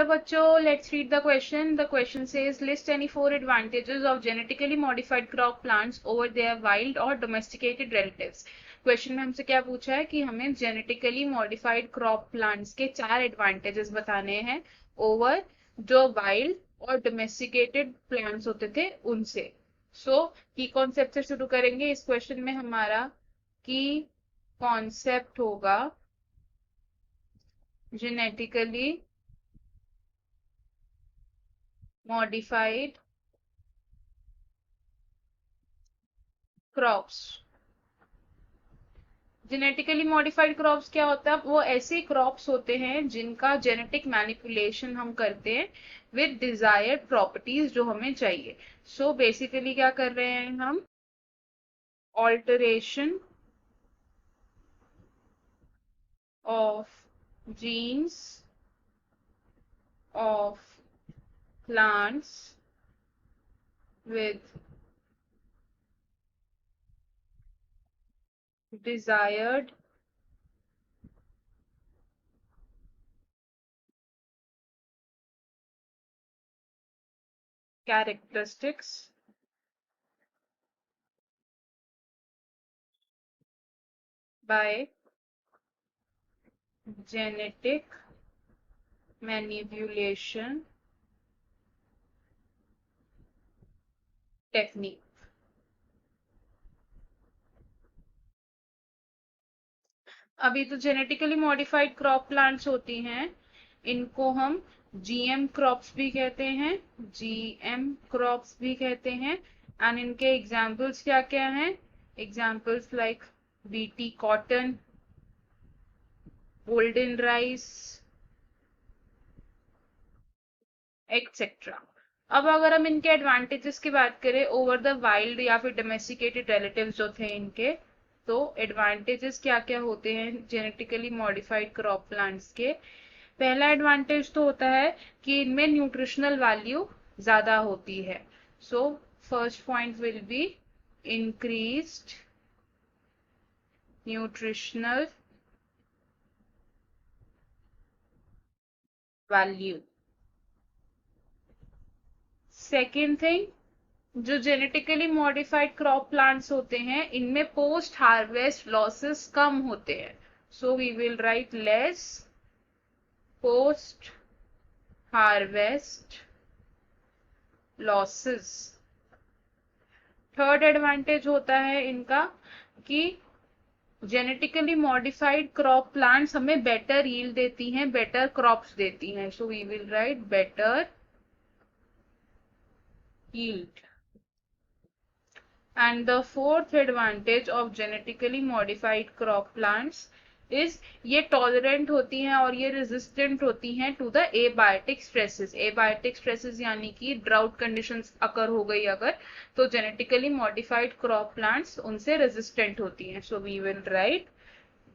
Hello बच्चों, let's read the question. The question says list any 4 advantages of genetically modified crop plants over their wild or domesticated relatives. Question में हमसे क्या पूछा है कि हमें जेनेटिकली मॉडिफाइड क्रॉप प्लांट्स के 4 एडवांटेजेस बताने हैं ओवर जो वाइल्ड और डोमेस्टिकेटेड प्लांट्स होते थे उनसे. सो की कॉन्सेप्ट से शुरू करेंगे. इस क्वेश्चन में हमारा की कॉन्सेप्ट होगा genetically modified crops. Genetically modified crops क्या होता है? वो ऐसे क्रॉप्स होते हैं जिनका जेनेटिक मैनिपुलेशन हम करते हैं विद डिजायर्ड प्रॉपर्टीज जो हमें चाहिए. सो बेसिकली क्या कर रहे हैं हम? Alteration of jeans of plants with desired characteristics by genetic manipulation technique. अभी तो जेनेटिकली मॉडिफाइड क्रॉप प्लांट्स होती हैं, इनको हम जीएम क्रॉप्स भी कहते हैं, जीएम क्रॉप्स भी कहते हैं. एंड इनके एग्जाम्पल्स क्या क्या हैं? Examples like BT cotton, golden rice etcetera. अब अगर हम इनके एडवांटेजेस की बात करें ओवर द वाइल्ड या फिर डोमेस्टिकेटेड रिलेटिव्स जो थे इनके, तो एडवांटेजेस क्या क्या होते हैं जेनेटिकली मॉडिफाइड क्रॉप प्लांट्स के? पहला एडवांटेज तो होता है कि इनमें न्यूट्रिशनल वैल्यू ज्यादा होती है. So first point will be increased nutritional value. Second thing, जो जेनेटिकली मॉडिफाइड क्रॉप प्लांट्स होते हैं इनमें पोस्ट हार्वेस्ट लॉसेस कम होते हैं. So we will write less post harvest losses. Third advantage होता है इनका कि जेनेटिकली मॉडिफाइड क्रॉप प्लांट्स हमें बेटर यील्ड देती हैं, बेटर क्रॉप्स देती हैं. So we will write better yield. And the fourth advantage of genetically modified crop plants is ये tolerant होती हैं और ये resistant होती हैं to the abiotic stresses. Abiotic stresses यानी कि drought conditions अकर हो गई अगर, तो genetically modified crop plants उनसे resistant होती हैं. So we will write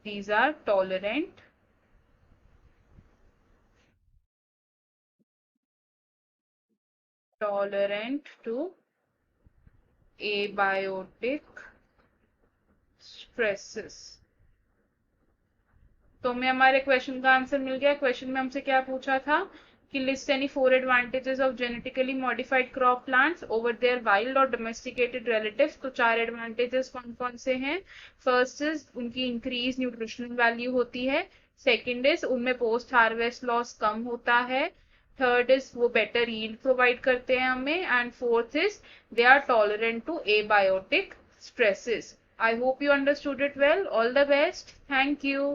these are tolerant to abiotic stresses. तो हमें हमारे क्वेश्चन का आंसर मिल गया. क्वेश्चन में हमसे क्या पूछा था कि list any 4 advantages of genetically modified crop plants over their wild और डोमेस्टिकेटेड रिलेटिव्स. तो 4 एडवांटेजेस कौन कौन से हैं? फर्स्ट इज उनकी इंक्रीज न्यूट्रिशनल वैल्यू होती है. सेकेंड इज उनमें पोस्ट हार्वेस्ट लॉस कम होता है. थर्ड इज वो बेटर यील्ड प्रोवाइड करते हैं हमें. And fourth is they are tolerant to abiotic stresses. I hope you understood it well. All the best. Thank you.